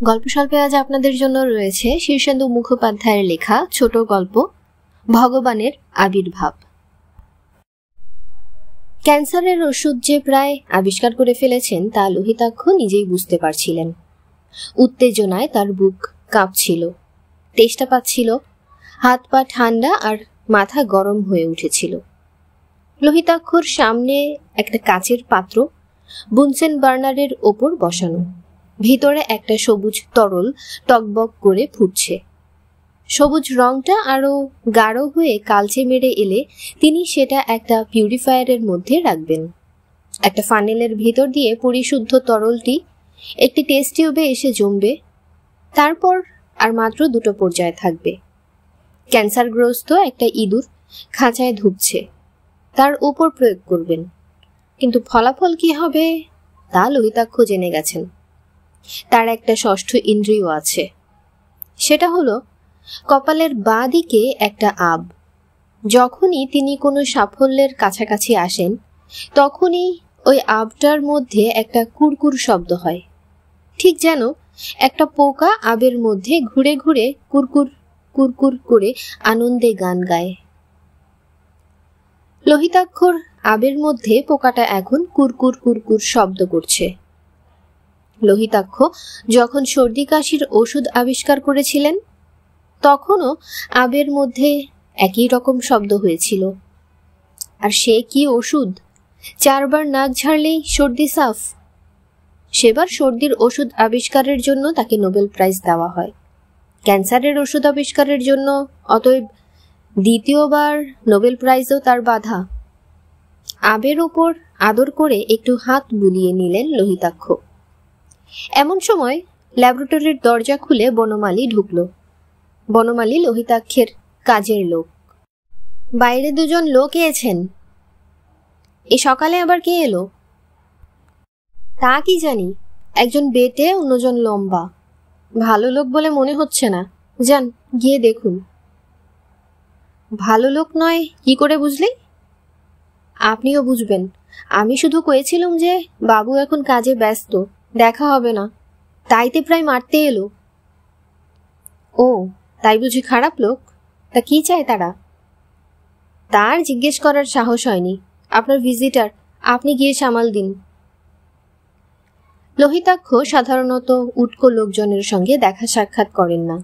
গল্পস্বল্পে আজ আপনাদের জন্য রয়েছে শীর্ষেন্দু মুখোপাধ্যায়ের লেখা ছোট গল্প ভগবানের আবির্ভাব। ক্যান্সারের ওষুধ যে প্রায় আবিষ্কার করে ফেলেছেন তা লোহিতাক্ষ নিজেই বুঝতে পারছিলেন। উত্তেজনায় তার বুক কাঁপছিল, তেষ্টা পাচ্ছিল, হাত পা ঠান্ডা আর মাথা গরম হয়ে উঠেছিল। লোহিতাক্ষর সামনে একটা কাচের পাত্র বুনসেন বার্নারের ওপর বসানো, ভিতরে একটা সবুজ তরল টকবক করে ফুটছে। সবুজ রংটা আরো গাঢ় হয়ে কালচে মেরে এলে তিনি সেটা একটা পিউরিফায়ারের মধ্যে রাখবেন। একটা ফানেলের ভিতর দিয়ে পরিশুদ্ধ তরলটি একটি টেস্ট টিউবে এসে জমবে। তারপর আর মাত্র 2টো পর্যায় থাকবে। ক্যান্সারগ্রস্ত একটা ইঁদুর খাঁচায় ঢুকছে, তার উপর প্রয়োগ করবেন, কিন্তু ফলাফল কি হবে তা লোহিতাক্ষ জেনে গেছেন। তার একটা ষষ্ঠ ইন্দ্রিয় আছে, সেটা হলো কপালের বাঁ দিকে একটা আব। যখনই তিনি কোনো সাফল্যের কাছাকাছি আসেন তখনই ওই আবটার মধ্যে একটা কুরকুর শব্দ হয়, ঠিক যেন একটা পোকা আবের মধ্যে ঘুরে ঘুরে কুরকুর কুরকুর করে আনন্দে গান গায়। লোহিতাক্ষর আবের মধ্যে পোকাটা এখন কুরকুর কুরকুর শব্দ করছে। লোহিতাক্ষ যখন সর্দি কাশির ওষুধ আবিষ্কার করেছিলেন তখনও আবের মধ্যে একই রকম শব্দ হয়েছিল। আর সে কি ওষুধ! 4 বার নাক ঝাড়লেই সর্দি সাফ। সেবার সর্দির ওষুধ আবিষ্কারের জন্য তাকে নোবেল প্রাইজ দেওয়া হয়, ক্যান্সারের ওষুধ আবিষ্কারের জন্য অতএব দ্বিতীয়বার নোবেল প্রাইজও তার বাধা। আবের ওপর আদর করে একটু হাত বুলিয়ে নিলেন লোহিতাক্ষ। এমন সময় ল্যাবরেটরির দরজা খুলে বনমালী ঢুকল। বনমালী লোহিতাক্ষের কাজের লোক। বাইরে 2জন লোক এসেছেন। এ সকালে আবার কে এলো তা কি জানি, একজন বেটে, অন্যজন লম্বা। ভালো লোক বলে মনে হচ্ছে না, যান গিয়ে দেখুন। ভালো লোক নয় কি করে বুঝলি? আপনিও বুঝবেন, আমি শুধু কয়েছিলাম যে বাবু এখন কাজে ব্যস্ত, দেখা হবে না, তাইতে প্রায় মারতে এলো। ও তাই বুঝি খারাপ লোক? তা কি চায় তারা? তার জিজ্ঞেস করার সাহস হয়নি। আপনার ভিজিটার, আপনি গিয়ে সামাল দিন। লোহিতাক্ষ সাধারণত উটকো লোকজনের সঙ্গে দেখা সাক্ষাৎ করেন না,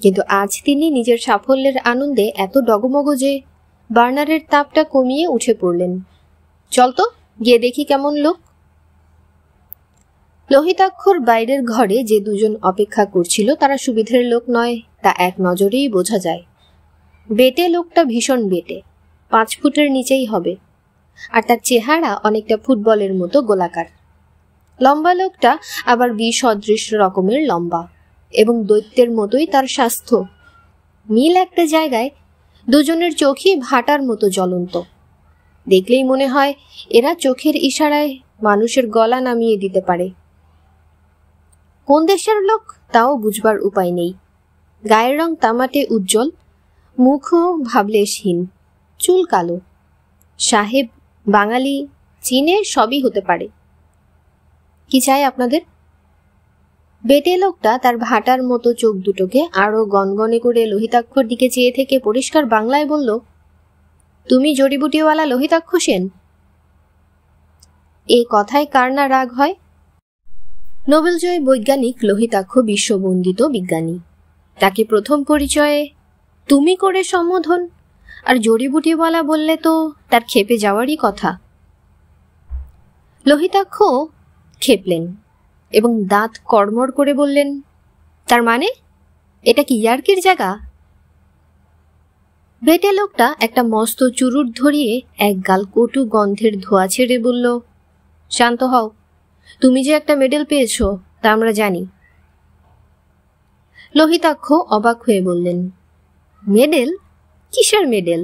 কিন্তু আজ তিনি নিজের সাফল্যের আনন্দে এত ডগমগ যে বার্নারের তাপটা কমিয়ে উঠে পড়লেন। চল তো গিয়ে দেখি কেমন লোক। লোহিতাক্ষর বাইরের ঘরে যে 2জন অপেক্ষা করছিল তারা সুবিধের লোক নয়, তা এক নজরেই বোঝা যায়। বেটে লোকটা ভীষণ বেটে, 5 ফুটের নিচেই হবে, আর তার চেহারা অনেকটা ফুটবলের মতো গোলাকার। লম্বা লোকটা আবার বিসদৃশ রকমের লম্বা এবং দৈত্যের মতোই তার স্বাস্থ্য। মিল একটা জায়গায়, 2জনের চোখই ভাটার মতো জ্বলন্ত। দেখলেই মনে হয় এরা চোখের ইশারায় মানুষের গলা নামিয়ে দিতে পারে। কোন দেশের লোক তাও বুঝবার উপায় নেই। গায়ের রং তামাটে উজ্জ্বল, মুখও ভাবলেশহীন, চুল কালো। সাহেব, বাঙালি, চীনে সবই হতে পারে। কি চাই আপনাদের? বেটে লোকটা তার ভাটার মতো চোখ দুটোকে আরো গনগনে করে লোহিতাক্ষর দিকে চেয়ে থেকে পরিষ্কার বাংলায় বলল, তুমি জড়িবুটিওয়ালা লোহিতাক্ষ সেন? এই কথায় কার না রাগ হয়? নোবেলজয়ী বৈজ্ঞানিক লোহিতাক্ষ বিশ্ববন্দিত বিজ্ঞানী। তাকে প্রথম পরিচয়ে তুমি করে সম্বোধন, আর জড়িবুটিওয়ালা বললে তো তার ক্ষেপে যাওয়ারই কথা। লোহিতাক্ষ খেপলেন এবং দাঁত কড়মড় করে বললেন, তার মানে এটা কি ইয়ার্কির জায়গা? বেটে লোকটা একটা মস্ত চুরুট ধরিয়ে এক গাল কটু গন্ধের ধোঁয়া ছেড়ে বলল, শান্ত হও, তুমি যে একটা মেডেল পেয়েছো তা আমরা জানি। লোহিতাক্ষ অবাক হয়ে বললেন, মেডেল? কিসের মেডেল?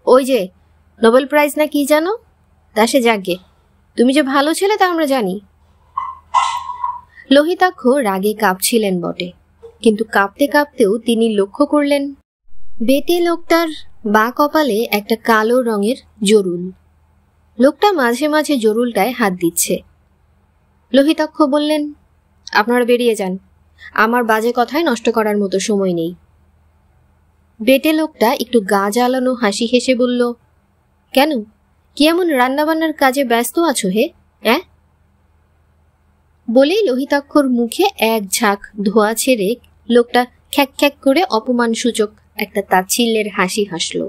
ওই যে নোবেল প্রাইজ না কি জানো, তা সে যাগে, তুমি যে ভালো ছেলে তা আমরা জানি। লোহিতাক্ষ রাগে কাঁপছিলেন বটে, কিন্তু কাঁপতে কাঁপতেও তিনি লক্ষ্য করলেন বেটে লোকটার বাঁ কপালে একটা কালো রঙের জরুল। লোকটা মাঝে মাঝে জরুলটায় হাত দিচ্ছে। লোহিতাক্ষ বললেন, আপনারা বেরিয়ে যান, আমার বাজে কথায় নষ্ট করার মতো সময় নেই। বেটে লোকটা একটু গা জ্বালানো হাসি হেসে বলল, কেন, কি এমন রান্নাবান্নার কাজে ব্যস্ত আছো হে? হ্যাঁ? বলেই লোহিতাক্ষর মুখে এক ঝাঁক ধোয়া ছেড়ে লোকটা খ্যাক খ্যাক করে অপমানসূচক একটা তাচ্ছিল্যের হাসি হাসল।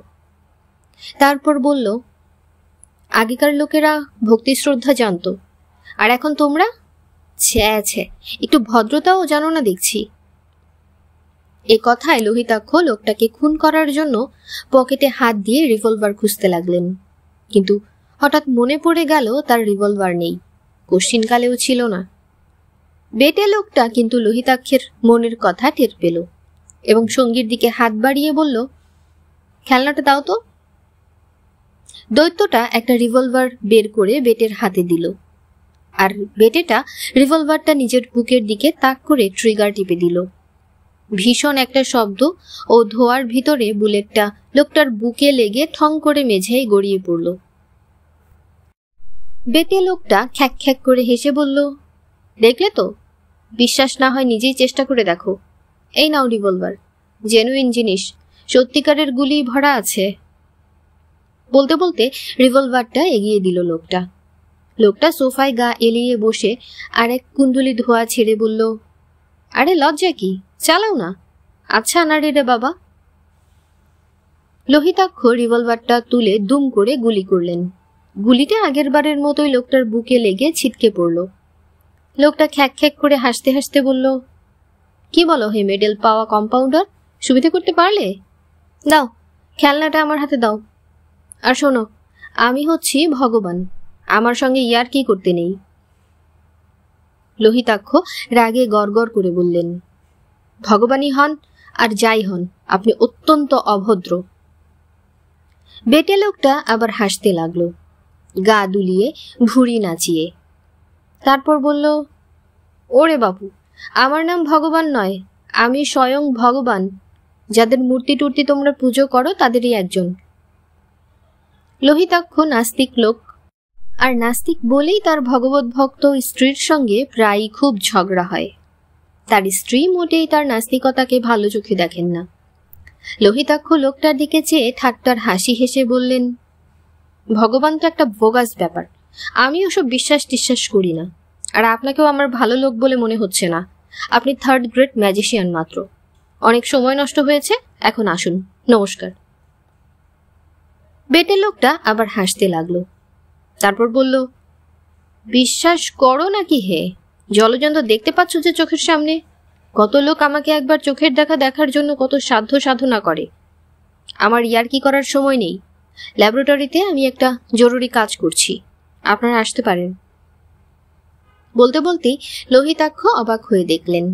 তারপর বলল, আগেকার লোকেরা ভক্তি শ্রদ্ধা জানত, আর এখন তোমরা ছ্যা, একটু ভদ্রতাও জানো না দেখছি। এ কথায় লোহিতাক্ষ লোকটাকে খুন করার জন্য পকেটে হাত দিয়ে রিভলভার খুঁজতে লাগলেন, কিন্তু হঠাৎ মনে পড়ে গেল তার রিভলভার নেই, কোশ্চিনকালেও ছিল না। বেটে লোকটা কিন্তু লোহিতাক্ষের মনের কথা টের পেল এবং সঙ্গীর দিকে হাত বাড়িয়ে বলল, খেলনাটা দাও তো। দৈত্যটা একটা রিভলভার বের করে বেটের হাতে দিল, আর বেটেটা রিভলভারটা নিজের বুকের দিকে তাক করে ট্রিগার টিপে দিল। ভীষণ একটা শব্দ ও ধোয়ার ভিতরে বুলেটটা লোকটার বুকে লেগে ঠং করে মেঝেয় গড়িয়ে পড়ল। বেটে লোকটা খ্যাক খ্যাক করে হেসে বলল, দেখলে তো, বিশ্বাস না হয় নিজেই চেষ্টা করে দেখো। এই নাও রিভলভার, জেনুইন জিনিস, সত্যিকারের গুলি ভরা আছে। বলতে বলতে রিভলভারটা এগিয়ে দিল লোকটা। লোকটা সোফায় গা এলিয়ে বসে আর এক কুণ্ডলি ধোয়া ছেড়ে বলল, আরে লজ্জা কি, চালাও না। আচ্ছা না রে বাবা। লোহিতাক্ষ রিভলভারটা তুলে দুম করে গুলি করলেন। গুলিটা আগের বারের মতোই লোকটার বুকে লেগে ছিটকে পড়ল। লোকটা খ্যাক খ্যাক করে হাসতে হাসতে বলল, কি বলো হে মেডেল পাওয়া কম্পাউন্ডার, সুবিধা করতে পারলে? দাও, খেলনাটা আমার হাতে দাও। আর শোনো, আমি হচ্ছি ভগবান, আমার সঙ্গে ইয়ার্কি করতে নেই। লোহিতাক্ষ রাগে গড়গড় করে বললেন, ভগবানই হন আর যাই হন, আপনি অত্যন্ত অভদ্র। বেটে লোকটা আবার হাসতে লাগলো, গা দুলিয়ে ভুঁড়ি নাচিয়ে। তারপর বলল, ওরে বাবু, আমার নাম ভগবান নয়, আমি স্বয়ং ভগবান। যাদের মূর্তি টুর্তি তোমরা পুজো করো তাদেরই একজন। লোহিতাক্ষ নাস্তিক লোক, আর নাস্তিক বলেই তার ভগবত ভক্ত স্ত্রীর সঙ্গে প্রায়ই খুব ঝগড়া হয়। তার স্ত্রী মোটেই তার নাস্তিকতাকে ভালো চোখে দেখেন না। লোহিতাক্ষ লোকটার দিকে চেয়ে ঠাট্টার হাসি হেসে বললেন, ভগবান তো একটা বোগাস ব্যাপার, আমি ওসব বিশ্বাস টিশ্বাস করি না। আর আপনাকেও আমার ভালো লোক বলে মনে হচ্ছে না, আপনি থার্ড গ্রেড ম্যাজিশিয়ান মাত্র। অনেক সময় নষ্ট হয়েছে, এখন আসুন, নমস্কার। বেটে লোকটা আবার হাসতে লাগলো। তারপর বলল, বিশ্বাস করো নাকি হে, জলজন্ত দেখতে পাচ্ছ যে চোখের সামনে? কত লোক আমাকে একবার চোখের দেখা দেখার জন্য কত সাধ্য সাধনা করে। আমার ইয়ার্কি করার সময় নেই, ল্যাবরেটরিতে আমি একটা জরুরি কাজ করছি, আপনারা আসতে পারেন। বলতে বলতেই লোহিতাক্ষ অবাক হয়ে দেখলেন,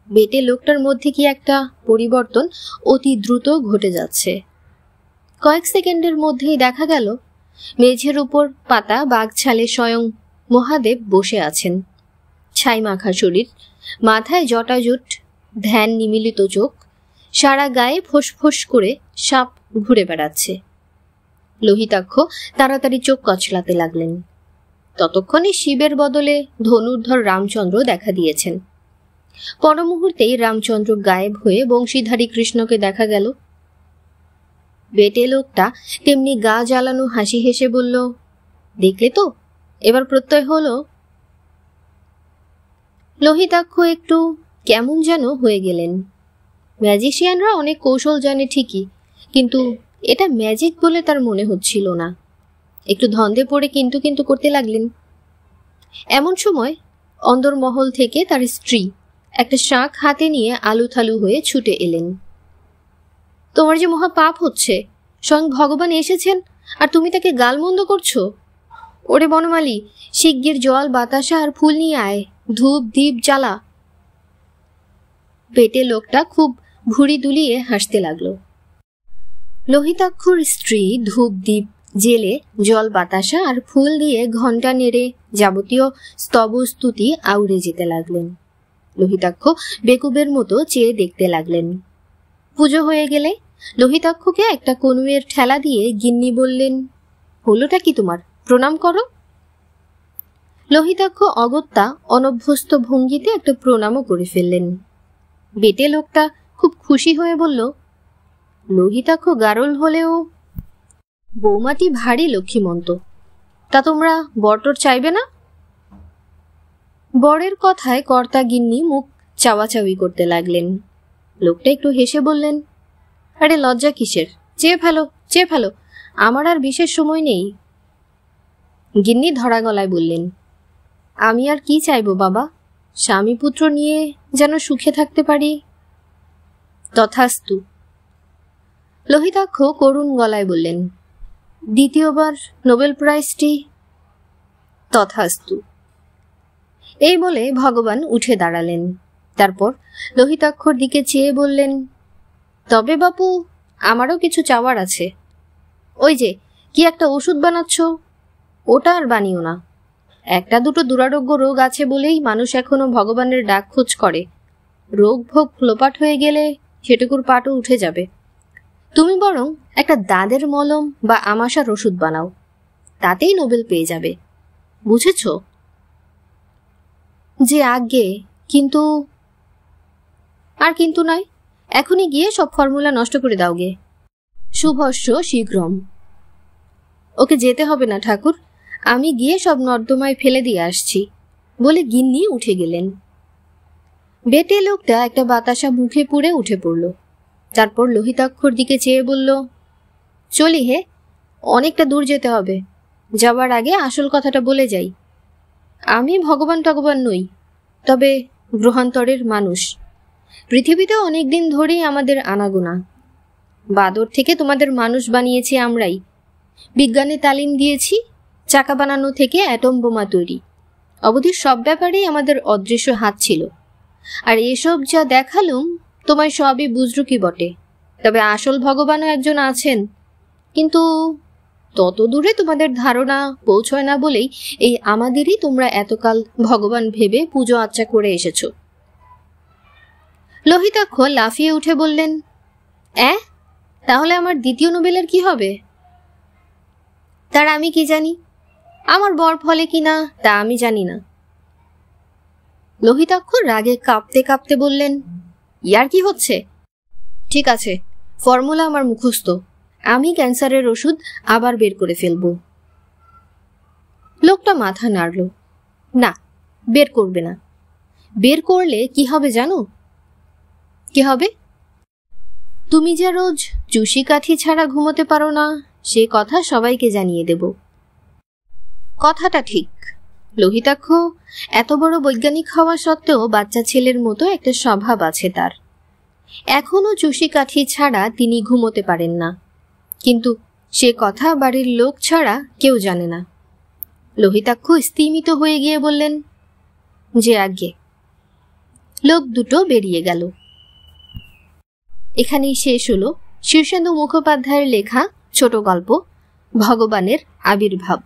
বেটে লোকটার মধ্যে কি একটা পরিবর্তন অতি দ্রুত ঘটে যাচ্ছে। কয়েক সেকেন্ডের মধ্যেই দেখা গেল মেঝের উপর পাতা বাঘছালে স্বয়ং মহাদেব বসে আছেন। ছাই মাখা শরীর, মাথায় জটাজুট, ধ্যান নিমিলিত চোখ, সারা গায়ে ফোঁস করে সাপ ঘুরে বেড়াচ্ছে। লোহিতাক্ষ তাড়াতাড়ি চোখ কচলাতে লাগলেন। ততক্ষণে শিবের বদলে ধনুর্ধর রামচন্দ্র দেখা দিয়েছেন। পরমুহূর্তেই রামচন্দ্র গায়েব হয়ে বংশীধারী কৃষ্ণকে দেখা গেল। বেটে লোকটা তেমনি গা জ্বালানো হাসি হেসে বলল, দেখলে তো, এবার প্রত্যয় হলো। লোহিতাক্ষ একটু কেমন যেন হয়ে গেলেন। ম্যাজিশিয়ানরা অনেক কৌশল জানে ঠিকই, কিন্তু এটা ম্যাজিক বলে তার মনে হচ্ছিল না। একটু ধন্দে পড়ে কিন্তু কিন্তু করতে লাগলেন। এমন সময় অন্দরমহল থেকে তার স্ত্রী একটা শাঁখ হাতে নিয়ে আলুথালু হয়ে ছুটে এলেন। তোমার যে মহা পাপ হচ্ছে, স্বয়ং ভগবান এসেছেন আর তুমি তাকে গালমন্দ করছো। ওরে বনমালী, শিগগির জল বাতাসা আর ফুল নিয়ে আয়, ধূপ দীপ জ্বালা। পেটে লোকটা খুব ভুঁড়ি দুলিয়ে হাসতে লাগলো। লোহিতাক্ষর স্ত্রী ধূপ দ্বীপ জেলে জল বাতাসা আর ফুল দিয়ে ঘণ্টা নেড়ে যাবতীয় স্তবস্তুতি আউড়ে যেতে লাগলেন। লোহিতাক্ষ বেকুবের মতো চেয়ে দেখতে লাগলেন। পুজো হয়ে গেলে লোহিতাক্ষকে একটা কনুয়ের ঠেলা দিয়ে গিন্নি বললেন, হলোটা কি তোমার, প্রণাম করো। লোহিতাক্ষ অগত্যা অনভ্যস্ত ভঙ্গিতে একটা প্রণামও করে ফেললেন। বেটে লোকটা খুব খুশি হয়ে বলল, লোহিতাক্ষ গারল হলেও বৌমাটি ভারী লক্ষ্মীমন্ত, তা তোমরা বরটর চাইবে না? বরের কথায় কর্তা গিন্নি মুখ চাওয়াচাওয়ি করতে লাগলেন। লোকটা একটু হেসে বললেন, আরে লজ্জা কিসের, চেয়ে ফেলো চেয়ে ফেলো, আমার আর বিশেষ সময় নেই। গিন্নি ধরা গলায় বললেন, আমি আর কি চাইবো বাবা, স্বামী পুত্র নিয়ে যেন সুখে থাকতে পারি। তথাস্তু। লোহিতাক্ষ করুণ গলায় বললেন, দ্বিতীয়বার নোবেল প্রাইজটি। তথাস্তু। এই বলে ভগবান উঠে দাঁড়ালেন। তারপর লোহিতাক্ষর দিকে চেয়ে বললেন, তবে বাপু, আমারও কিছু চাওয়ার আছে। ওই যে কি একটা ওষুধ বানাচ্ছ, ওটা আর বানিও না। একটা দুটো দুরারোগ্য রোগ আছে বলেই মানুষ এখনো ভগবানের ডাক খোঁজ করে। রোগ ভোগ লোপাট হয়ে গেলে সেটুকুর পাটও উঠে যাবে। তুমি বরং একটা দাঁদের মলম বা আমাশার ওষুধ বানাও, তাতেই নোবেল পেয়ে যাবে, বুঝেছ? যে আজ্ঞে, কিন্তু। আর কিন্তু নয়, এখনই গিয়ে সব ফর্মুলা নষ্ট করে দাও গে। শুভস্য শীঘ্রম। ওকে যেতে হবে না ঠাকুর, আমি গিয়ে সব নর্দমায় ফেলে দিয়ে আসছি, বলে গিন্নি উঠে গেলেন। বেটে লোকটা একটা বাতাসা মুখে পুড়ে উঠে পড়ল। তারপর লোহিতাক্ষর দিকে চেয়ে বলল, চলি হে, অনেকটা দূর যেতে হবে। যাবার আগে আসল কথাটা বলে যাই। আমি ভগবান টগবান নই, তবে গ্রহান্তরের মানুষ। পৃথিবীতে অনেকদিন ধরেই আমাদের আনাগোনা। বাদর থেকে তোমাদের মানুষ বানিয়েছি আমরাই। বিজ্ঞানে তালিম দিয়েছি, চাকা বানানো থেকে অ্যাটম বোমা তৈরি অবধি সব ব্যাপারেই আমাদের অদৃশ্য হাত ছিল। আর এসব যা দেখালুম তোমায় সবই বুঝরু কি বটে, তবে আসল ভগবানও একজন আছেন, কিন্তু তত দূরে তোমাদের ধারণা পৌঁছয় না বলেই এই আমাদেরই তোমরা এতকাল ভগবান ভেবে পুজো আচ্চা করে এসেছ। লোহিতাক্ষ লাফিয়ে উঠে বললেন, তাহলে আমার দ্বিতীয় নোবেলের কি হবে? তার আমি কি জানি, আমার বর ফলে কিনা তা আমি জানি না। লোহিতাক্ষ রাগে কাঁপতে কাঁপতে বললেন, ইয়ার কি হচ্ছে? ঠিক আছে, ফর্মুলা আমার মুখস্থ, আমি ক্যান্সারের ওষুধ আবার বের করে ফেলব। লোকটা মাথা নাড়ল, না, বের করবে না। বের করলে কি হবে জানো? কি হবে? তুমি যে রোজ চুষি কাঠি ছাড়া ঘুমোতে পারো না, সে কথা সবাইকে জানিয়ে দেব। কথাটা ঠিক। লোহিতাক্ষ এত বড় বৈজ্ঞানিক হওয়া সত্ত্বেও বাচ্চা ছেলের মতো একটা স্বভাব আছে তার। এখনো চুষি কাঠি ছাড়া তিনি ঘুমোতে পারেন না, কিন্তু সে কথা বাড়ির লোক ছাড়া কেউ জানে না। লোহিতাক্ষ স্তিমিত হয়ে গিয়ে বললেন, যে আজ্ঞে। লোক দুটো বেরিয়ে গেল। এখানেই শেষ হলো শীর্ষেন্দু মুখোপাধ্যায়ের লেখা ছোট গল্প ভগবানের আবির্ভাব।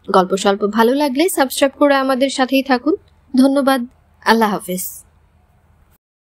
গল্প স্বল্প ভালো লাগলে সাবস্ক্রাইব করে আমাদের সাথেই থাকুন। ধন্যবাদ। আল্লাহ হাফেজ।